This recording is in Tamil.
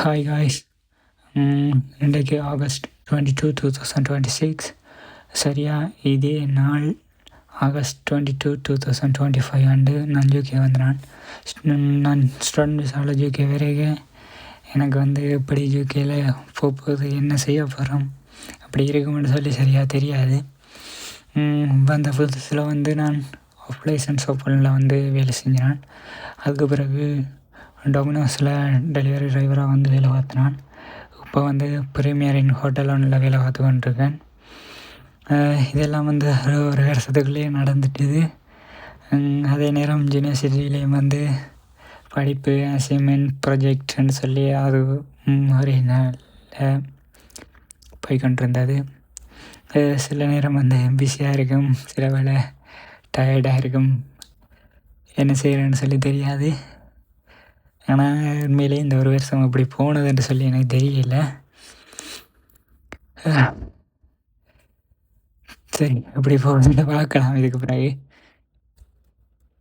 Hi guys. இன்றைக்கு ஆகஸ்ட் 22, 2026. சரியாக இதே நாள் ஆகஸ்ட் 22, 2025 ஆண்டு நான் யூகே வந்தேன். நான் ஸ்டூடெண்ட் விசாவில் யூகே வரைக்கும் எனக்கு எப்படி யூகேயில் போகுது, என்ன செய்ய போகிறோம், அப்படி இருக்குமென்னு சொல்லி சரியாக தெரியாது. வந்த புதுசில் நான் ஆஃப் லைசன்ஸ் ஓப்பனில் வேலை செஞ்சேன். அதுக்கு பிறகு டொமினோஸில் டெலிவரி டிரைவராக வேலை பார்த்தினான். இப்போ ப்ரீமியர் இன் ஹோட்டல் ஒன்றில் வேலை பார்த்து கொண்டிருக்கேன். இதெல்லாம் ஒரு வருஷத்துக்குள்ளேயே நடந்துட்டுது. அதே நேரம் யூனிவர்சிட்டியிலையும் படிப்பு அசைன்மெண்ட் ப்ராஜெக்ட்னு சொல்லி அது ஒரு நாளில் போய்கொண்டிருந்தது. சில நேரம் பிஸியாக இருக்கும், சில வேளை டயர்டாக இருக்கும், என்ன செய்கிறேன்னு சொல்லி தெரியாது. ஆனால் உண்மையிலே இந்த ஒரு வருஷம் அப்படி போனதுன்னு சொல்லி எனக்கு தெரியல. சரி, எப்படி போகுதுன்னு பார்க்கலாம் இதுக்கு பிறகு.